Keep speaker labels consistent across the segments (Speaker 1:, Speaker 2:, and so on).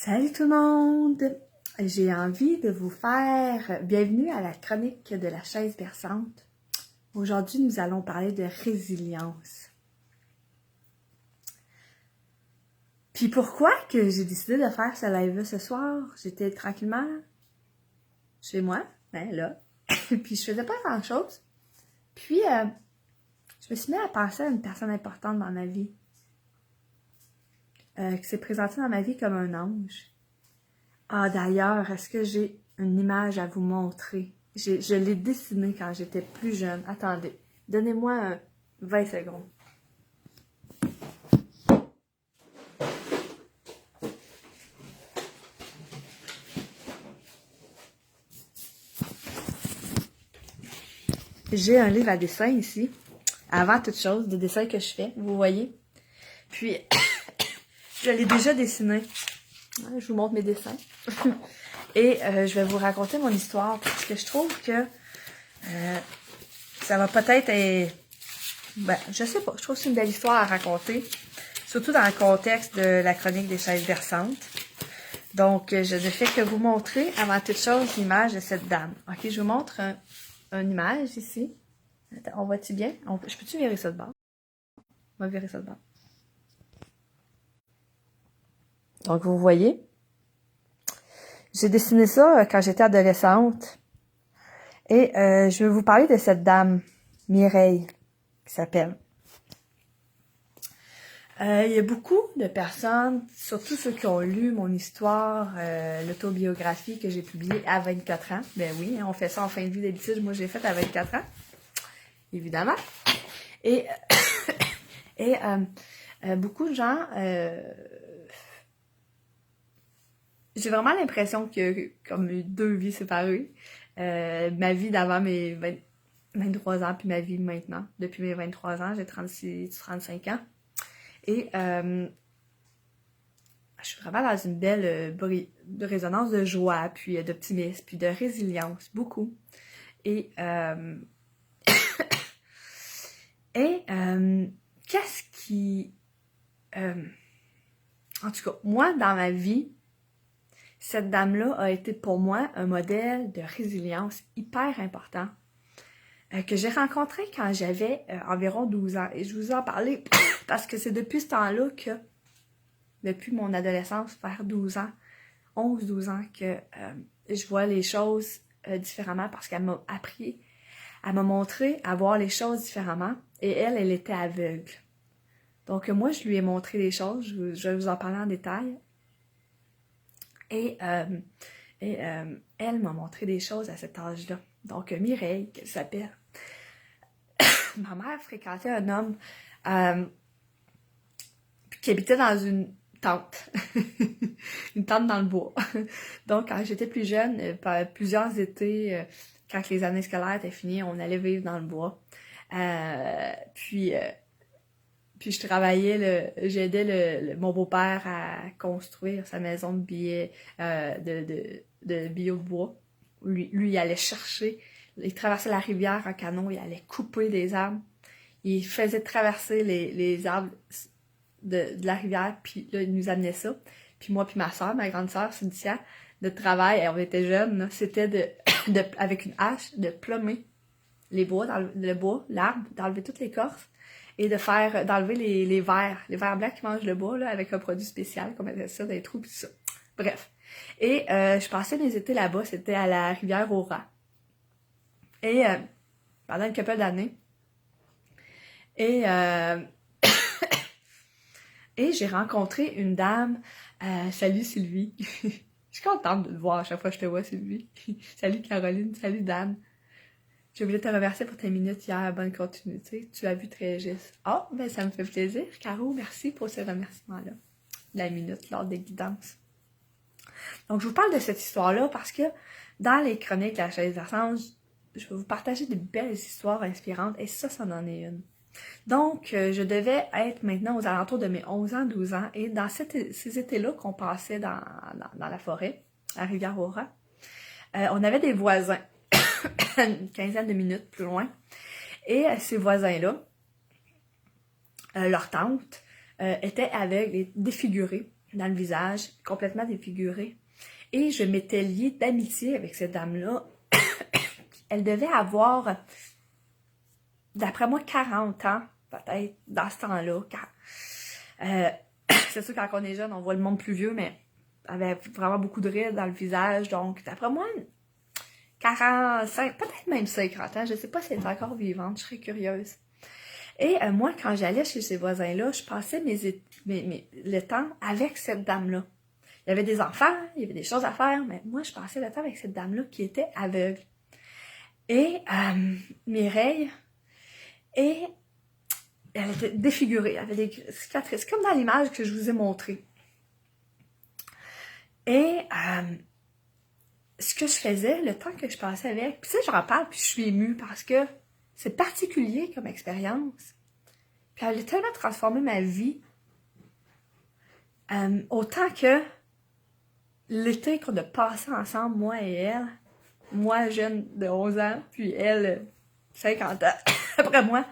Speaker 1: Salut tout le monde! J'ai envie de vous faire bienvenue à la chronique de la chaise berçante. Aujourd'hui, nous allons parler de résilience. Puis pourquoi que j'ai décidé de faire ce live-là ce soir? J'étais tranquillement chez moi, là, puis je faisais pas grand-chose. Puis, je me suis mis à penser à une personne importante dans ma vie, qui s'est présentée dans ma vie comme un ange. Ah, d'ailleurs, est-ce que j'ai une image à vous montrer? Je l'ai dessinée quand j'étais plus jeune. Attendez, donnez-moi 20 secondes. J'ai un livre à dessin ici, avant toute chose, des dessins que je fais, vous voyez. Puis, je l'ai déjà dessiné. Je vous montre mes dessins. Et je vais vous raconter mon histoire parce que je trouve que ça va peut-être être... Ben, je sais pas, je trouve que c'est une belle histoire à raconter. Surtout dans le contexte de la chronique des chaises berçantes. Donc, je ne fais que vous montrer, avant toute chose, l'image de cette dame. Ok, je vous montre une image ici. Attends, on voit-tu bien? Je peux-tu virer ça de bord? On va virer ça de bord. Donc, vous voyez, j'ai dessiné ça quand j'étais adolescente. Et je vais vous parler de cette dame, Mireille, qui s'appelle. Il y a beaucoup de personnes, surtout ceux qui ont lu mon histoire, l'autobiographie que j'ai publiée à 24 ans. Ben oui, on fait ça en fin de vie d'habitude. Moi, j'ai fait à 24 ans, évidemment. Et, beaucoup de gens... j'ai vraiment l'impression qu'il y a comme deux vies séparées. Ma vie d'avant mes 23 ans, puis ma vie maintenant. Depuis mes 23 ans, j'ai 35 ans. Et je suis vraiment dans une belle de résonance de joie, puis d'optimisme, puis de résilience, beaucoup. Et qu'est-ce qui... en tout cas, moi, dans ma vie, cette dame-là a été pour moi un modèle de résilience hyper important que j'ai rencontré quand j'avais environ 12 ans. Et je vous en parlais parce que c'est depuis ce temps-là que, depuis mon adolescence, vers 12 ans, 11-12 ans, que je vois les choses différemment parce qu'elle m'a appris, elle m'a montré à voir les choses différemment et elle était aveugle. Donc moi, je lui ai montré les choses, je vais vous en parler en détail. Et elle m'a montré des choses à cet âge-là. Donc, Mireille, qu'elle s'appelle. Ma mère fréquentait un homme qui habitait dans une tente. Une tente dans le bois. Donc, quand j'étais plus jeune, plusieurs étés, quand les années scolaires étaient finies, on allait vivre dans le bois. Puis je travaillais, j'aidais mon beau-père à construire sa maison de billets, de bio de bois. Lui, il allait chercher, il traversait la rivière en canot, il allait couper des arbres. Il faisait traverser les arbres de la rivière, puis là, il nous amenait ça. Puis moi puis ma soeur, ma grande soeur, Cynthia, notre travail, on était jeunes, c'était avec une hache, de plomber le bois, l'arbre, d'enlever toutes les l'écorce, et d'enlever les vers blancs qui mangent le bois, là, avec un produit spécial, comme on appelle ça, des trous, pis tout ça. Bref. Et je passais mes étés là-bas, c'était à la rivière au Rat. Et pendant une couple d'années. Et et j'ai rencontré une dame, salut Sylvie. Je suis contente de te voir à chaque fois que je te vois, Sylvie. Salut Caroline, salut Dan. Je voulais te remercier pour tes minutes hier, bonne continuité. Tu as vu très juste. Oh, ben ça me fait plaisir, Caro, merci pour ce remerciement-là. La minute lors des guidances. Donc, je vous parle de cette histoire-là parce que dans les chroniques de la chaise berçante, je vais vous partager de belles histoires inspirantes et ça en est une. Donc, je devais être maintenant aux alentours de mes 11 ans, 12 ans et dans ces étés-là qu'on passait dans la forêt, à Rivière-au-Rat, on avait des voisins. Une quinzaine de minutes plus loin. Et ces voisins-là, leur tante, était aveugle et défigurée. dans le visage, complètement défigurée. Et je m'étais liée d'amitié avec cette dame-là. Elle devait avoir, d'après moi, 40 ans, peut-être, dans ce temps-là. C'est sûr, quand on est jeune, on voit le monde plus vieux, mais elle avait vraiment beaucoup de rides dans le visage. Donc, d'après moi, 45, peut-être même 50 ans. Je sais pas si elle est encore vivante, je serais curieuse. Et moi, quand j'allais chez ces voisins-là, je passais le temps avec cette dame-là. Il y avait des enfants, il y avait des choses à faire, mais moi, je passais le temps avec cette dame-là qui était aveugle. Et Mireille, et elle était défigurée, elle avait des cicatrices, comme dans l'image que je vous ai montrée. Et ce que je faisais, le temps que je passais avec, puis tu sais, j'en parle, puis je suis émue, parce que c'est particulier comme expérience. Puis elle a tellement transformé ma vie, autant que l'été qu'on a passé ensemble, moi et elle, moi jeune de 11 ans, puis elle 50 ans après moi,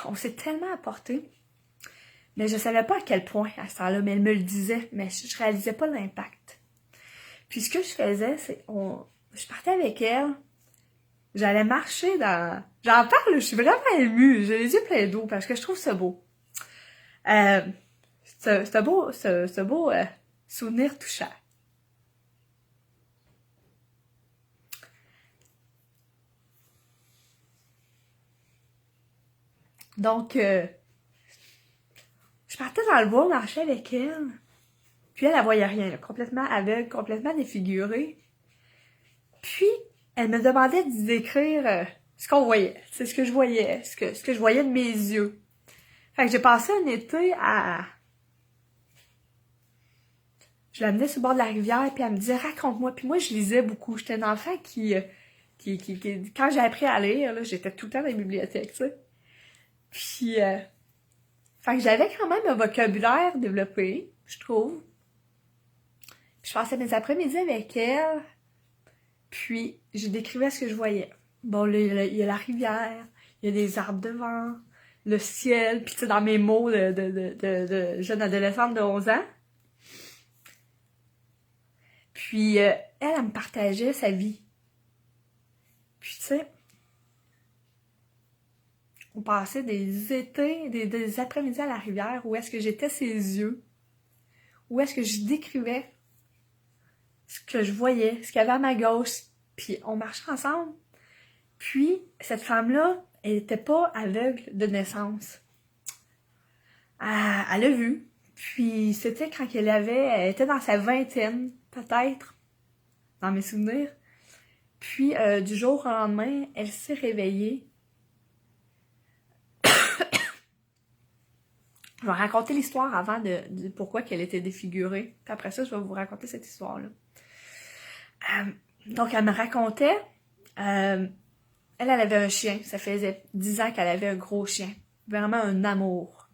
Speaker 1: on s'est tellement apporté, mais je savais pas à quel point à ce temps-là, mais elle me le disait, mais je réalisais pas l'impact. Puis ce que je faisais, c'est, je partais avec elle, j'allais marcher dans... J'en parle, je suis vraiment émue, j'ai les yeux pleins d'eau, parce que je trouve ça beau. C'est un beau souvenir touchant. Donc, je partais dans le bois, marchais avec elle. Puis elle voyait rien, là, complètement aveugle, complètement défigurée. Puis, elle me demandait de décrire ce qu'on voyait. C'est ce que je voyais, ce que je voyais de mes yeux. Fait que j'ai passé un été à... Je l'amenais sur le bord de la rivière, puis elle me disait « Raconte-moi ». Puis moi, je lisais beaucoup. J'étais un enfant qui quand j'ai appris à lire, là, j'étais tout le temps dans les bibliothèques, tu sais. Puis, fait que j'avais quand même un vocabulaire développé, je trouve. Puis je passais mes après-midi avec elle, puis je décrivais ce que je voyais. Bon, il y a la rivière, il y a des arbres devant, le ciel, puis tu sais, dans mes mots de jeune adolescente de 11 ans. Puis elle me partageait sa vie. Puis tu sais, on passait des étés, des après-midi à la rivière où est-ce que j'étais ses yeux, où est-ce que je décrivais ce que je voyais, ce qu'il y avait à ma gauche, puis on marchait ensemble. Puis cette femme-là, elle était pas aveugle de naissance. Elle a vu, puis c'était quand elle était dans sa vingtaine, peut-être, dans mes souvenirs. Puis du jour au lendemain, elle s'est réveillée. Je vais raconter l'histoire avant de pourquoi qu'elle était défigurée. Puis après ça, je vais vous raconter cette histoire-là. Donc, elle me racontait, elle avait un chien. Ça faisait 10 ans qu'elle avait un gros chien. Vraiment un amour.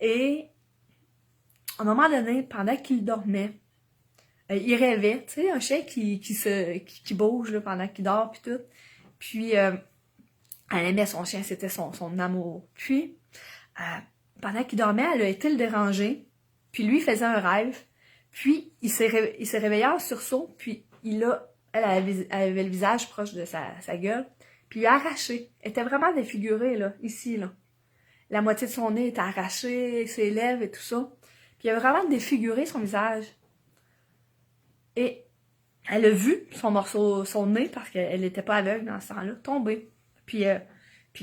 Speaker 1: Et, à un moment donné, pendant qu'il dormait, il rêvait, tu sais, un chien qui bouge là, pendant qu'il dort, puis tout. Puis, elle aimait son chien, c'était son amour. Puis, pendant qu'il dormait, elle a été le déranger. Puis lui, il faisait un rêve. Puis, il s'est réveillé en sursaut. Puis, elle avait le visage proche de sa gueule. Puis, il a arraché. Elle était vraiment défigurée, là, ici, là. La moitié de son nez était arrachée, ses lèvres et tout ça. Puis, il a vraiment défiguré son visage. Et elle a vu son nez, parce qu'elle n'était pas aveugle dans ce temps-là, tomber. Puis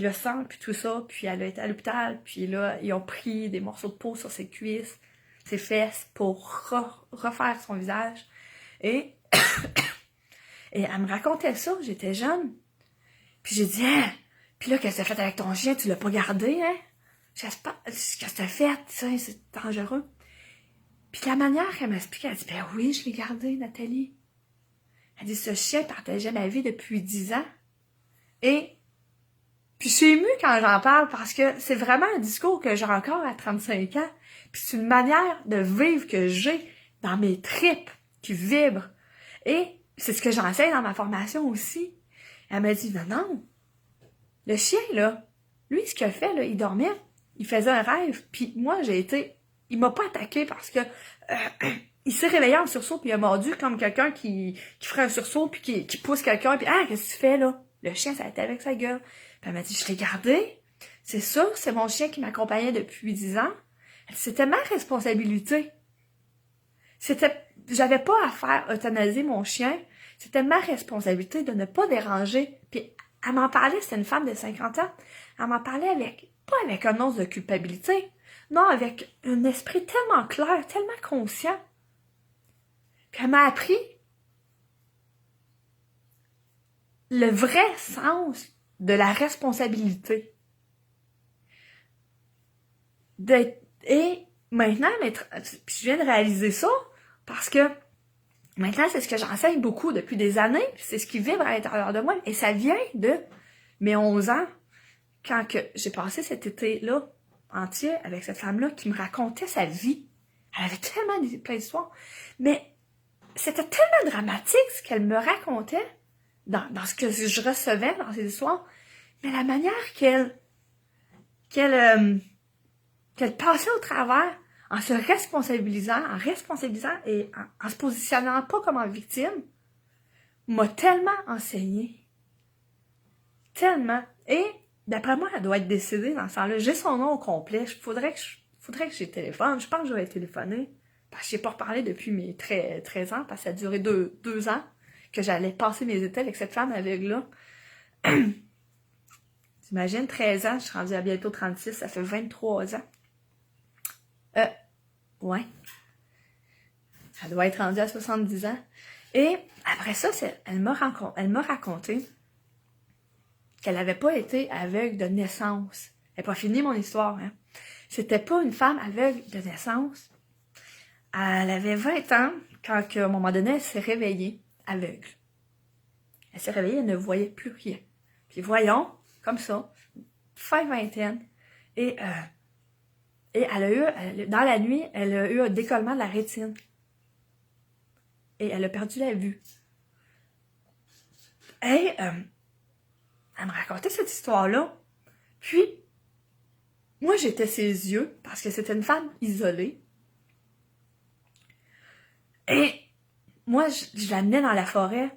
Speaker 1: le sang, puis tout ça, puis elle a été à l'hôpital, puis là, ils ont pris des morceaux de peau sur ses cuisses, ses fesses, pour refaire son visage. Et elle me racontait ça, j'étais jeune. Puis j'ai dit, hein, puis là, qu'est-ce que t'as fait avec ton chien, tu l'as pas gardé, hein? J'espère, qu'est-ce que t'as fait, ça, c'est dangereux. Puis la manière qu'elle m'expliquait, elle dit, ben oui, je l'ai gardé, Nathalie. Elle dit, ce chien partageait ma vie depuis 10 ans. Et puis je suis émue quand j'en parle parce que c'est vraiment un discours que j'ai encore à 35 ans. Puis c'est une manière de vivre que j'ai dans mes tripes qui vibrent. Et c'est ce que j'enseigne dans ma formation aussi. Elle m'a dit, non, le chien, là, lui, ce qu'il a fait, là, il dormait, il faisait un rêve. Puis moi, j'ai été il m'a pas attaqué parce que il s'est réveillé en sursaut puis il a mordu comme quelqu'un qui ferait un sursaut puis qui pousse quelqu'un puis qu'est-ce que tu fais là? Le chien ça a été avec sa gueule. Puis elle m'a dit je l'ai gardé. C'est sûr, c'est mon chien qui m'accompagnait depuis 10 ans. C'était ma responsabilité. J'avais pas à faire euthanasier mon chien. C'était ma responsabilité de ne pas déranger. Puis elle m'en parlait, c'était une femme de 50 ans. Elle m'en parlait pas avec un once de culpabilité. Non, avec un esprit tellement clair, tellement conscient. Puis elle m'a appris le vrai sens de la responsabilité. Et maintenant, puis je viens de réaliser ça, parce que maintenant, c'est ce que j'enseigne beaucoup depuis des années, puis c'est ce qui vibre à l'intérieur de moi, et ça vient de mes 11 ans, quand que j'ai passé cet été-là entier avec cette femme-là qui me racontait sa vie. Elle avait tellement plein d'histoires, mais c'était tellement dramatique ce qu'elle me racontait dans ce que je recevais dans ces histoires, mais la manière qu'elle passait au travers en se responsabilisant et en se positionnant pas comme en victime, m'a tellement enseigné. Tellement. Et d'après moi, elle doit être décédée dans ce temps-là. J'ai son nom au complet. Faudrait que j'y téléphone. Je pense que j'aurais téléphoné. Parce que j'ai pas reparlé depuis mes 13 ans, parce que ça a duré 2 ans que j'allais passer mes étés avec cette femme aveugle-là. T'imagines, 13 ans, je suis rendue à bientôt 36, ça fait 23 ans. Ouais. Elle doit être rendue à 70 ans. Et après ça, elle m'a raconté qu'elle n'avait pas été aveugle de naissance. Elle n'a pas fini mon histoire, hein. C'était pas une femme aveugle de naissance. Elle avait 20 ans quand, à un moment donné, elle s'est réveillée aveugle. Elle s'est réveillée, elle ne voyait plus rien. Puis voyons, comme ça, fin vingtaine. Et elle a eu, dans la nuit, elle a eu un décollement de la rétine. Et elle a perdu la vue. Et elle me racontait cette histoire-là. Puis, moi, j'étais ses yeux, parce que c'était une femme isolée. Et moi, je l'amenais dans la forêt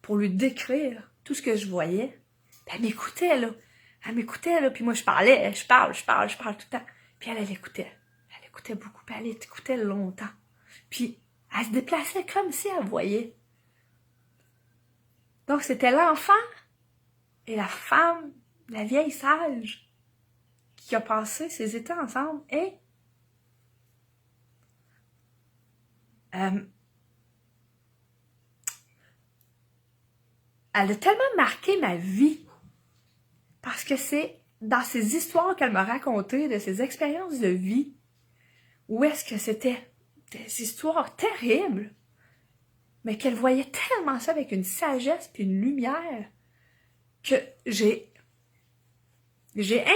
Speaker 1: pour lui décrire tout ce que je voyais. Puis elle m'écoutait, là. Puis moi, je parle tout le temps. Puis elle écoutait. Elle écoutait beaucoup, puis elle écoutait longtemps. Puis elle se déplaçait comme si elle voyait. Donc, c'était l'enfant et la femme, la vieille sage, qui a passé ces étés ensemble. Et elle a tellement marqué ma vie. Parce que c'est dans ces histoires qu'elle m'a racontées, de ces expériences de vie, où est-ce que c'était des histoires terribles, mais qu'elle voyait tellement ça avec une sagesse puis une lumière, que j'ai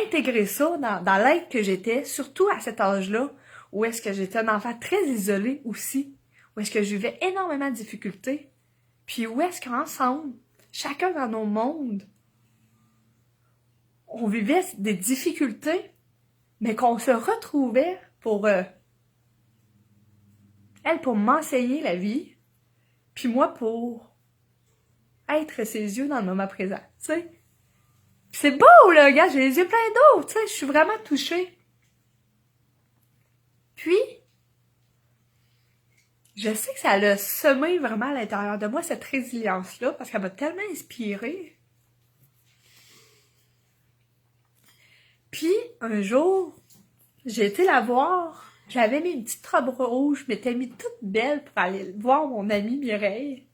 Speaker 1: intégré ça dans l'être que j'étais, surtout à cet âge-là, où est-ce que j'étais un enfant très isolé aussi, où est-ce que je vivais énormément de difficultés, puis où est-ce qu'ensemble, chacun dans nos mondes, on vivait des difficultés, mais qu'on se retrouvait pour elle pour m'enseigner la vie, puis moi pour être ses yeux dans le moment présent, tu sais. C'est beau, là, gars, j'ai les yeux pleins d'eau, tu sais, je suis vraiment touchée. Puis, je sais que ça a semé vraiment à l'intérieur de moi, cette résilience-là, parce qu'elle m'a tellement inspirée. Puis, un jour, j'ai été la voir, j'avais mis une petite robe rouge, je m'étais mis toute belle pour aller voir mon amie Mireille.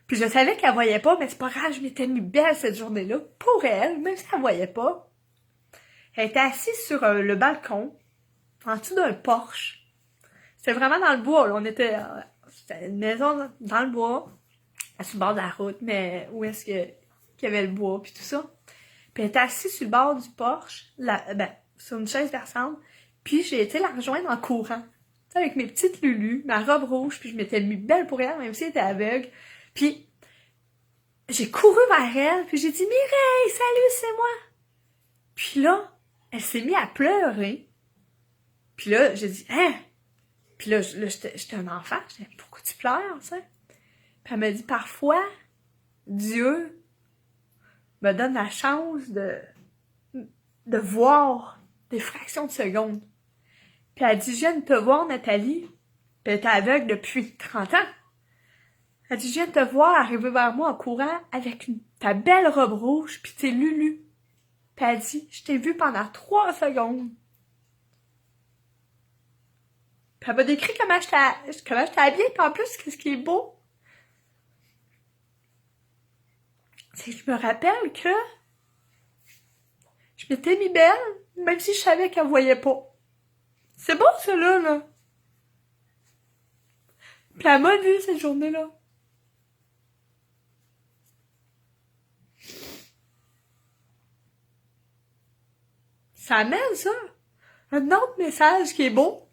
Speaker 1: Puis je savais qu'elle voyait pas, mais c'est pas grave, je m'étais mis belle cette journée-là, pour elle, même si elle voyait pas. Elle était assise sur le balcon, en dessous d'un porche. C'était vraiment dans le bois, là. C'était une maison dans le bois, sur le bord de la route, mais où est-ce qu'il y avait le bois, puis tout ça. Puis elle était assise sur le bord du porche, sur une chaise versante, puis j'ai été la rejoindre en courant. Tu sais, avec mes petites lulus, ma robe rouge, puis je m'étais mis belle pour elle, même si elle était aveugle. Puis j'ai couru vers elle, puis j'ai dit « Mireille, salut, c'est moi! » Puis là, elle s'est mise à pleurer. Puis là, j'ai dit, hein? Puis là, j'étais un enfant. Je disais, pourquoi tu pleures, ça? Puis elle m'a dit, parfois, Dieu me donne la chance de voir des fractions de secondes. Puis elle dit, je viens de te voir, Nathalie. Puis elle était aveugle depuis 30 ans. Elle dit, je viens de te voir arriver vers moi en courant avec ta belle robe rouge puis tes lulus. Puis elle dit, je t'ai vu pendant 3 secondes. Puis elle m'a décrit comment j'étais habillée, puis en plus, ce qui est beau, c'est que je me rappelle que je m'étais mis belle, même si je savais qu'elle voyait pas. C'est beau, ça, là. Puis elle m'a vu, cette journée-là. Ça amène, ça, un autre message qui est beau.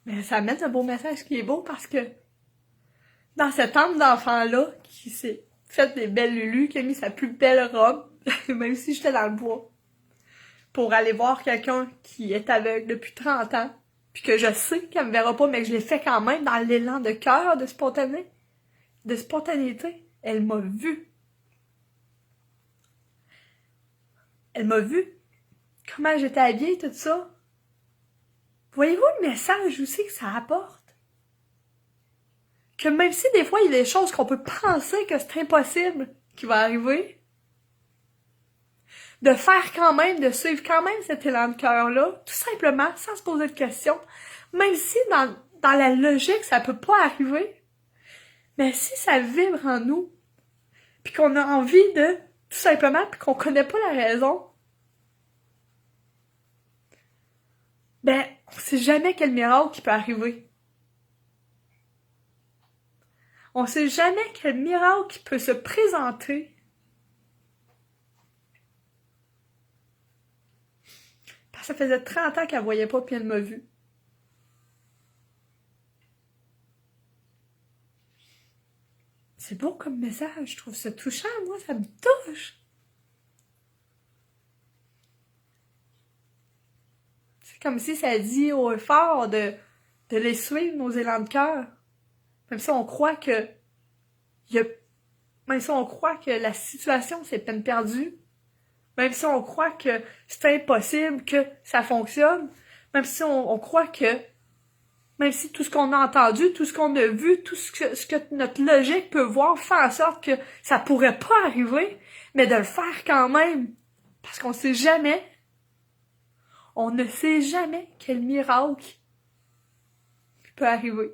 Speaker 1: Mais ça amène un beau message qui est beau parce que dans cette âme d'enfant-là, qui s'est fait des belles lulus, qui a mis sa plus belle robe, même si j'étais dans le bois, pour aller voir quelqu'un qui est aveugle depuis 30 ans, puis que je sais qu'elle me verra pas, mais que je l'ai fait quand même dans l'élan de cœur, de spontanéité. Elle m'a vu. Elle m'a vu. Comment j'étais habillée, tout ça. Voyez-vous le message aussi que ça apporte? Que même si des fois il y a des choses qu'on peut penser que c'est impossible qui va arriver, de faire quand même, de suivre quand même cet élan de cœur-là, tout simplement, sans se poser de questions, même si dans la logique, ça peut pas arriver, mais si ça vibre en nous, puis qu'on a envie de, tout simplement, puis qu'on connaît pas la raison, ben, on sait jamais quel miracle qui peut arriver. On sait jamais quel miracle qui peut se présenter. Parce que ça faisait 30 ans qu'elle voyait pas, puis elle m'a vu. C'est beau comme message, je trouve ça touchant, moi, ça me touche. C'est comme si ça dit haut et fort de les suivre, nos élans de cœur. Même si on croit que même si on croit que la situation c'est peine perdue, même si on croit que c'est impossible que ça fonctionne, même si on croit que même si tout ce qu'on a entendu, tout ce qu'on a vu, tout ce que notre logique peut voir fait en sorte que ça pourrait pas arriver, mais de le faire quand même. Parce qu'on sait jamais, on ne sait jamais quel miracle peut arriver.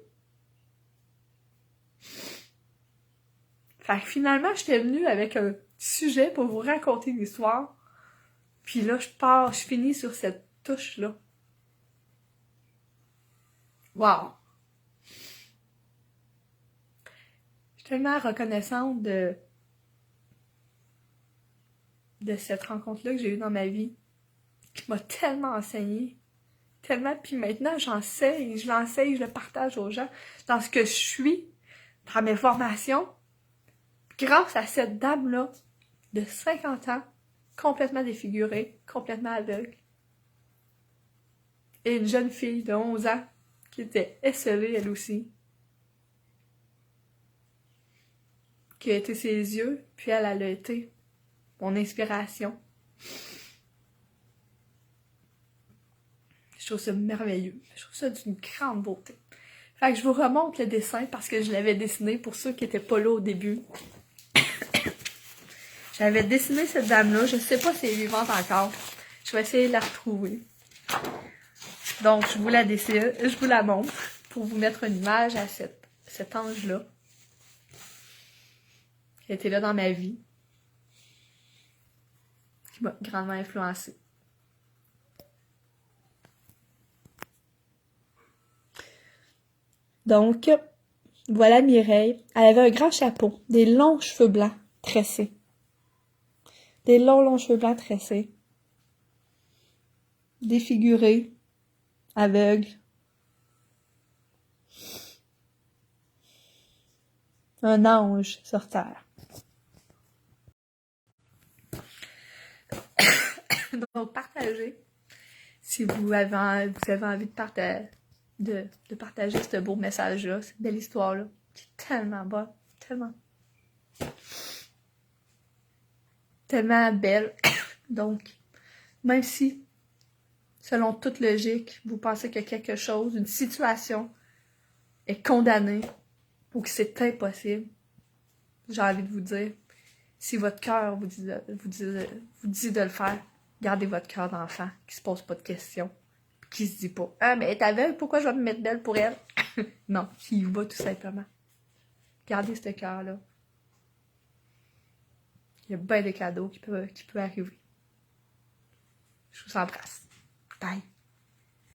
Speaker 1: Fait que finalement, j'étais venue avec un sujet pour vous raconter l'histoire. Puis là, je finis sur cette touche-là. Wow! Je suis tellement reconnaissante de cette rencontre-là que j'ai eue dans ma vie, qui m'a tellement enseigné. Tellement, puis maintenant, j'enseigne, je le partage aux gens dans ce que je suis, dans mes formations, grâce à cette dame-là de 50 ans, complètement défigurée, complètement aveugle, et une jeune fille de 11 ans qui était esselée, elle aussi, qui a été ses yeux, puis elle a été mon inspiration. Je trouve ça merveilleux. Je trouve ça d'une grande beauté. Fait que je vous remonte le dessin parce que je l'avais dessiné pour ceux qui étaient pas là au début. J'avais dessiné cette dame-là. Je sais pas si elle est vivante encore. Je vais essayer de la retrouver. Donc, je vous la dessine. Je vous la montre pour vous mettre une image à cet ange-là. Qui a été là dans ma vie. Qui m'a grandement influencée. Donc, voilà Mireille. Elle avait un grand chapeau, des longs cheveux blancs tressés. Des longs cheveux blancs tressés. Défigurée, aveugle. un ange sur terre. Donc, partagez. Si vous avez envie de partager ce beau message-là, cette belle histoire-là, qui est tellement bonne, tellement belle. Donc, même si, selon toute logique, vous pensez que quelque chose, une situation est condamnée ou que c'est impossible, j'ai envie de vous dire, si votre cœur vous dit de le faire, gardez votre cœur d'enfant qui se pose pas de questions, qui se dit pas « Ah, mais elle est aveugle, pourquoi je vais me mettre belle pour elle? » Non, qui y va tout simplement. Gardez ce cœur-là. Il y a bien des cadeaux qui peuvent arriver. Je vous embrasse. Bye.